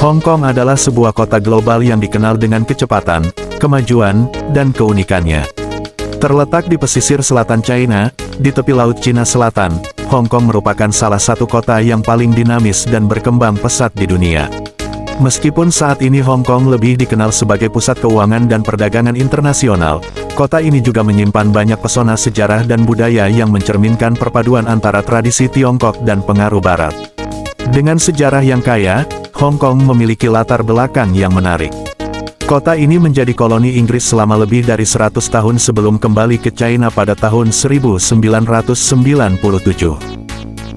Hong Kong adalah sebuah kota global yang dikenal dengan kecepatan, kemajuan, dan keunikannya. Terletak di pesisir selatan China, di tepi Laut Cina Selatan, Hong Kong merupakan salah satu kota yang paling dinamis dan berkembang pesat di dunia. Meskipun saat ini Hong Kong lebih dikenal sebagai pusat keuangan dan perdagangan internasional, kota ini juga menyimpan banyak pesona sejarah dan budaya yang mencerminkan perpaduan antara tradisi Tiongkok dan pengaruh Barat. Dengan sejarah yang kaya, Hong Kong memiliki latar belakang yang menarik. Kota ini menjadi koloni Inggris selama lebih dari 100 tahun sebelum kembali ke China pada tahun 1997.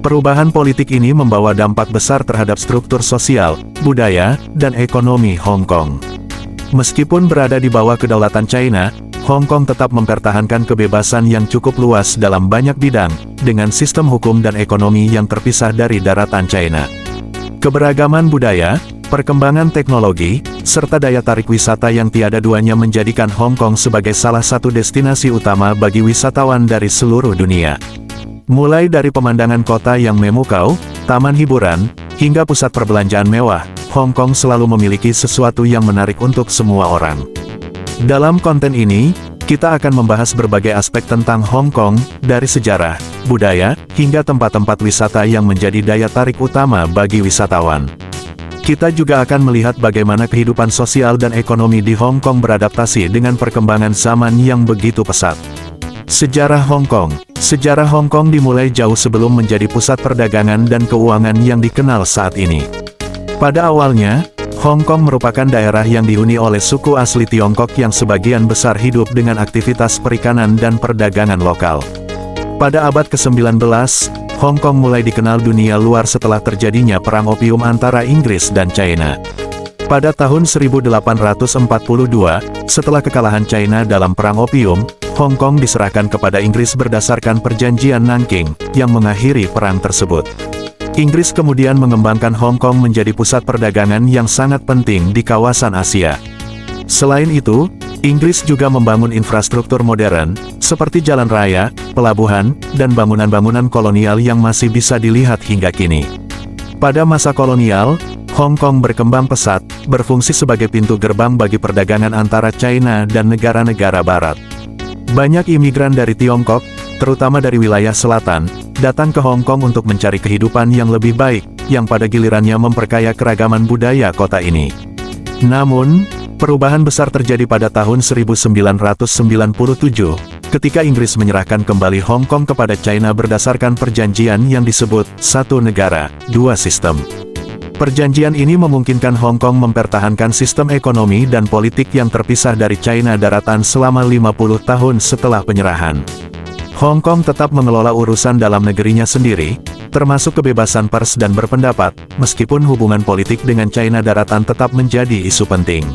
Perubahan politik ini membawa dampak besar terhadap struktur sosial, budaya, dan ekonomi Hong Kong. Meskipun berada di bawah kedaulatan China, Hong Kong tetap mempertahankan kebebasan yang cukup luas dalam banyak bidang, dengan sistem hukum dan ekonomi yang terpisah dari daratan China. Keberagaman budaya, perkembangan teknologi, serta daya tarik wisata yang tiada duanya menjadikan Hong Kong sebagai salah satu destinasi utama bagi wisatawan dari seluruh dunia. Mulai dari pemandangan kota yang memukau, taman hiburan, hingga pusat perbelanjaan mewah, Hong Kong selalu memiliki sesuatu yang menarik untuk semua orang. Dalam konten ini, kita akan membahas berbagai aspek tentang Hong Kong, dari sejarah, budaya, hingga tempat-tempat wisata yang menjadi daya tarik utama bagi wisatawan. Kita juga akan melihat bagaimana kehidupan sosial dan ekonomi di Hong Kong beradaptasi dengan perkembangan zaman yang begitu pesat. Sejarah Hong Kong. Sejarah Hong Kong dimulai jauh sebelum menjadi pusat perdagangan dan keuangan yang dikenal saat ini. Pada awalnya, Hong Kong merupakan daerah yang dihuni oleh suku asli Tiongkok yang sebagian besar hidup dengan aktivitas perikanan dan perdagangan lokal. Pada abad ke-19, Hong Kong mulai dikenal dunia luar setelah terjadinya Perang Opium antara Inggris dan China. Pada tahun 1842, setelah kekalahan China dalam Perang Opium, Hong Kong diserahkan kepada Inggris berdasarkan Perjanjian Nanking, yang mengakhiri perang tersebut. Inggris kemudian mengembangkan Hong Kong menjadi pusat perdagangan yang sangat penting di kawasan Asia. Selain itu, Inggris juga membangun infrastruktur modern, seperti jalan raya, pelabuhan, dan bangunan-bangunan kolonial yang masih bisa dilihat hingga kini. Pada masa kolonial, Hong Kong berkembang pesat, berfungsi sebagai pintu gerbang bagi perdagangan antara China dan negara-negara Barat. Banyak imigran dari Tiongkok, terutama dari wilayah selatan, datang ke Hong Kong untuk mencari kehidupan yang lebih baik, yang pada gilirannya memperkaya keragaman budaya kota ini. Namun, perubahan besar terjadi pada tahun 1997, ketika Inggris menyerahkan kembali Hong Kong kepada China berdasarkan perjanjian yang disebut Satu Negara, Dua Sistem. Perjanjian ini memungkinkan Hong Kong mempertahankan sistem ekonomi dan politik yang terpisah dari China daratan selama 50 tahun setelah penyerahan. Hong Kong tetap mengelola urusan dalam negerinya sendiri, termasuk kebebasan pers dan berpendapat, meskipun hubungan politik dengan China daratan tetap menjadi isu penting.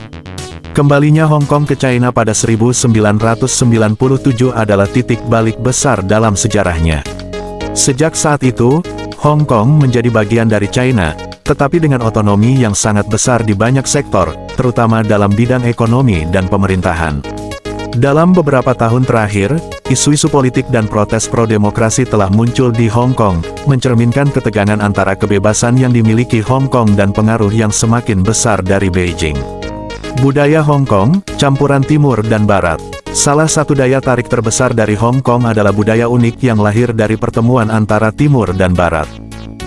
Kembalinya Hong Kong ke China pada 1997 adalah titik balik besar dalam sejarahnya. Sejak saat itu, Hong Kong menjadi bagian dari China, tetapi dengan otonomi yang sangat besar di banyak sektor, terutama dalam bidang ekonomi dan pemerintahan. Dalam beberapa tahun terakhir, isu-isu politik dan protes pro-demokrasi telah muncul di Hong Kong, mencerminkan ketegangan antara kebebasan yang dimiliki Hong Kong dan pengaruh yang semakin besar dari Beijing. Budaya Hong Kong, campuran Timur dan Barat. Salah satu daya tarik terbesar dari Hong Kong adalah budaya unik yang lahir dari pertemuan antara Timur dan Barat.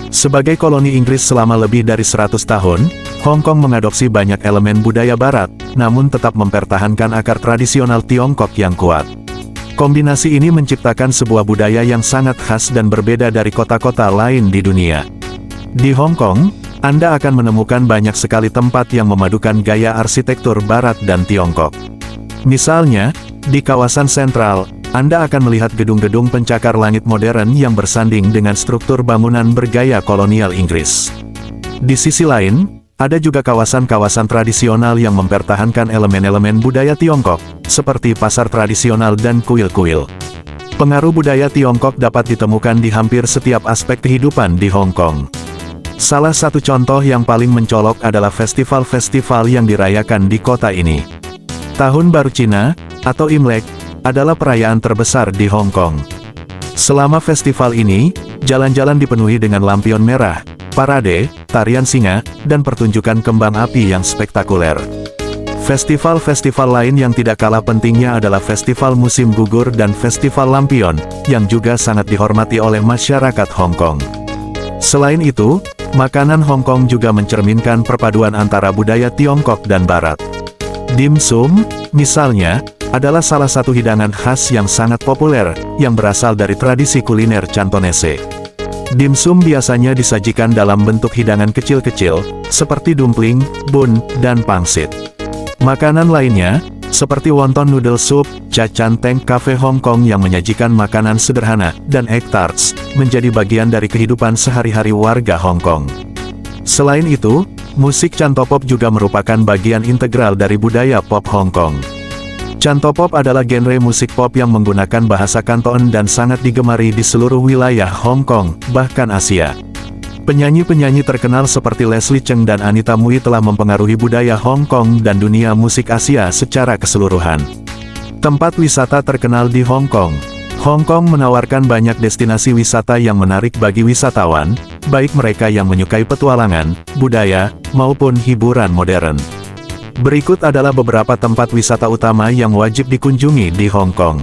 Sebagai koloni Inggris selama lebih dari 100 tahun, Hong Kong mengadopsi banyak elemen budaya Barat, namun tetap mempertahankan akar tradisional Tiongkok yang kuat. Kombinasi ini menciptakan sebuah budaya yang sangat khas dan berbeda dari kota-kota lain di dunia. Di Hong Kong, Anda akan menemukan banyak sekali tempat yang memadukan gaya arsitektur Barat dan Tiongkok. Misalnya, di kawasan sentral, Anda akan melihat gedung-gedung pencakar langit modern yang bersanding dengan struktur bangunan bergaya kolonial Inggris. Di sisi lain, ada juga kawasan-kawasan tradisional yang mempertahankan elemen-elemen budaya Tiongkok, seperti pasar tradisional dan kuil-kuil. Pengaruh budaya Tiongkok dapat ditemukan di hampir setiap aspek kehidupan di Hong Kong. Salah satu contoh yang paling mencolok adalah festival-festival yang dirayakan di kota ini. Tahun Baru Cina, atau Imlek, adalah perayaan terbesar di Hong Kong. Selama festival ini, jalan-jalan dipenuhi dengan lampion merah, parade, tarian singa, dan pertunjukan kembang api yang spektakuler. Festival-festival lain yang tidak kalah pentingnya adalah Festival Musim Gugur dan Festival Lampion, yang juga sangat dihormati oleh masyarakat Hong Kong. Selain itu, makanan Hong Kong juga mencerminkan perpaduan antara budaya Tiongkok dan Barat. Dim sum, misalnya, adalah salah satu hidangan khas yang sangat populer, yang berasal dari tradisi kuliner Cantonese. Dim sum biasanya disajikan dalam bentuk hidangan kecil-kecil, seperti dumpling, bun, dan pangsit. Makanan lainnya, seperti wonton noodle soup, cha chan teng cafe Hong Kong yang menyajikan makanan sederhana, dan egg tarts, menjadi bagian dari kehidupan sehari-hari warga Hong Kong. Selain itu, musik cantopop juga merupakan bagian integral dari budaya pop Hong Kong. Cantopop adalah genre musik pop yang menggunakan bahasa Kanton dan sangat digemari di seluruh wilayah Hong Kong, bahkan Asia. Penyanyi-penyanyi terkenal seperti Leslie Cheung dan Anita Mui telah mempengaruhi budaya Hong Kong dan dunia musik Asia secara keseluruhan. Tempat wisata terkenal di Hong Kong. Hong Kong menawarkan banyak destinasi wisata yang menarik bagi wisatawan, baik mereka yang menyukai petualangan, budaya, maupun hiburan modern. Berikut adalah beberapa tempat wisata utama yang wajib dikunjungi di Hong Kong.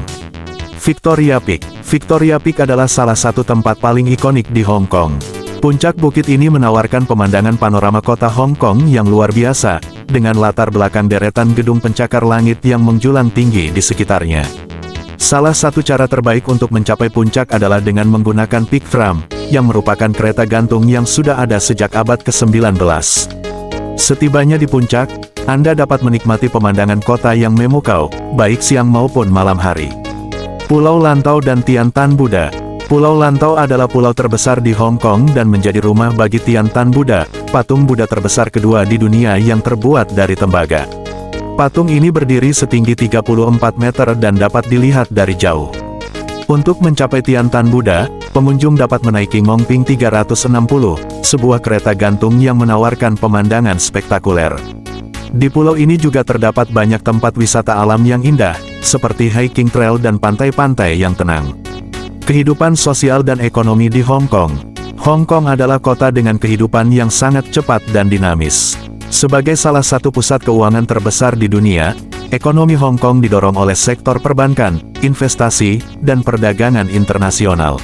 Victoria Peak. Victoria Peak adalah salah satu tempat paling ikonik di Hong Kong. Puncak bukit ini menawarkan pemandangan panorama kota Hong Kong yang luar biasa, dengan latar belakang deretan gedung pencakar langit yang menjulang tinggi di sekitarnya. Salah satu cara terbaik untuk mencapai puncak adalah dengan menggunakan peak tram, yang merupakan kereta gantung yang sudah ada sejak abad ke-19. Setibanya di puncak, Anda dapat menikmati pemandangan kota yang memukau, baik siang maupun malam hari. Pulau Lantau dan Tian Tan Buddha. Pulau Lantau adalah pulau terbesar di Hong Kong dan menjadi rumah bagi Tian Tan Buddha, patung Buddha terbesar kedua di dunia yang terbuat dari tembaga. Patung ini berdiri setinggi 34 meter dan dapat dilihat dari jauh. Untuk mencapai Tian Tan Buddha, pengunjung dapat menaiki Ngongping 360, sebuah kereta gantung yang menawarkan pemandangan spektakuler. Di pulau ini juga terdapat banyak tempat wisata alam yang indah, seperti hiking trail dan pantai-pantai yang tenang. Kehidupan sosial dan ekonomi di Hong Kong. Hong Kong adalah kota dengan kehidupan yang sangat cepat dan dinamis. Sebagai salah satu pusat keuangan terbesar di dunia, ekonomi Hong Kong didorong oleh sektor perbankan, investasi, dan perdagangan internasional.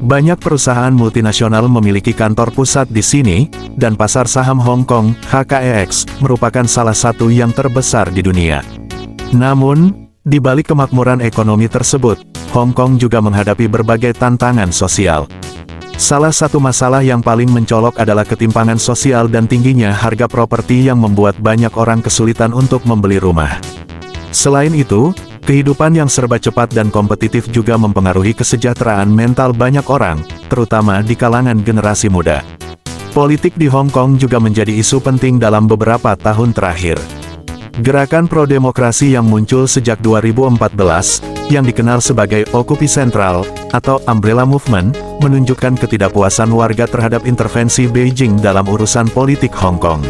Banyak perusahaan multinasional memiliki kantor pusat di sini, dan pasar saham Hong Kong, HKEX, merupakan salah satu yang terbesar di dunia. Namun, di balik kemakmuran ekonomi tersebut, Hong Kong juga menghadapi berbagai tantangan sosial. Salah satu masalah yang paling mencolok adalah ketimpangan sosial dan tingginya harga properti yang membuat banyak orang kesulitan untuk membeli rumah. Selain itu, kehidupan yang serba cepat dan kompetitif juga mempengaruhi kesejahteraan mental banyak orang, terutama di kalangan generasi muda. Politik di Hong Kong juga menjadi isu penting dalam beberapa tahun terakhir. Gerakan pro-demokrasi yang muncul sejak 2014, yang dikenal sebagai Occupy Central, atau Umbrella Movement, menunjukkan ketidakpuasan warga terhadap intervensi Beijing dalam urusan politik Hong Kong.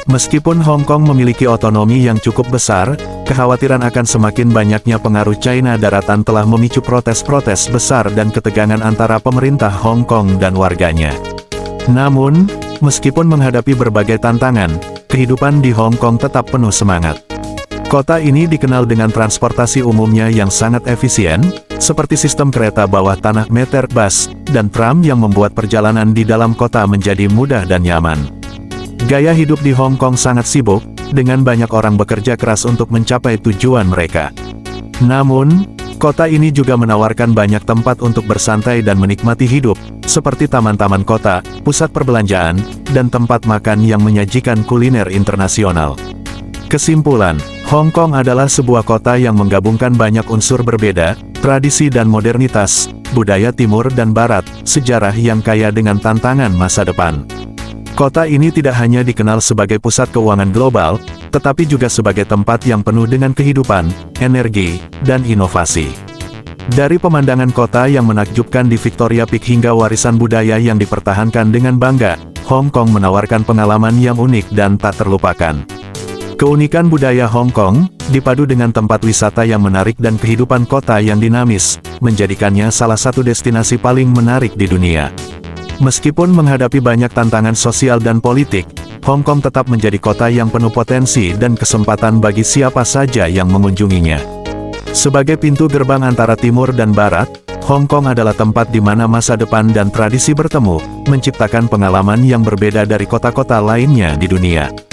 Meskipun Hong Kong memiliki otonomi yang cukup besar, kekhawatiran akan semakin banyaknya pengaruh China daratan telah memicu protes-protes besar dan ketegangan antara pemerintah Hong Kong dan warganya. Namun, meskipun menghadapi berbagai tantangan, kehidupan di Hong Kong tetap penuh semangat. Kota ini dikenal dengan transportasi umumnya yang sangat efisien, seperti sistem kereta bawah tanah meter bus, dan tram yang membuat perjalanan di dalam kota menjadi mudah dan nyaman. Gaya hidup di Hong Kong sangat sibuk, dengan banyak orang bekerja keras untuk mencapai tujuan mereka. Namun, kota ini juga menawarkan banyak tempat untuk bersantai dan menikmati hidup, seperti taman-taman kota, pusat perbelanjaan, dan tempat makan yang menyajikan kuliner internasional. Kesimpulan, Hong Kong adalah sebuah kota yang menggabungkan banyak unsur berbeda, tradisi dan modernitas, budaya timur dan barat, sejarah yang kaya dengan tantangan masa depan. Kota ini tidak hanya dikenal sebagai pusat keuangan global, tetapi juga sebagai tempat yang penuh dengan kehidupan, energi, dan inovasi. Dari pemandangan kota yang menakjubkan di Victoria Peak hingga warisan budaya yang dipertahankan dengan bangga, Hong Kong menawarkan pengalaman yang unik dan tak terlupakan. Keunikan budaya Hong Kong, dipadu dengan tempat wisata yang menarik dan kehidupan kota yang dinamis, menjadikannya salah satu destinasi paling menarik di dunia. Meskipun menghadapi banyak tantangan sosial dan politik, Hong Kong tetap menjadi kota yang penuh potensi dan kesempatan bagi siapa saja yang mengunjunginya. Sebagai pintu gerbang antara timur dan barat, Hong Kong adalah tempat di mana masa depan dan tradisi bertemu, menciptakan pengalaman yang berbeda dari kota-kota lainnya di dunia.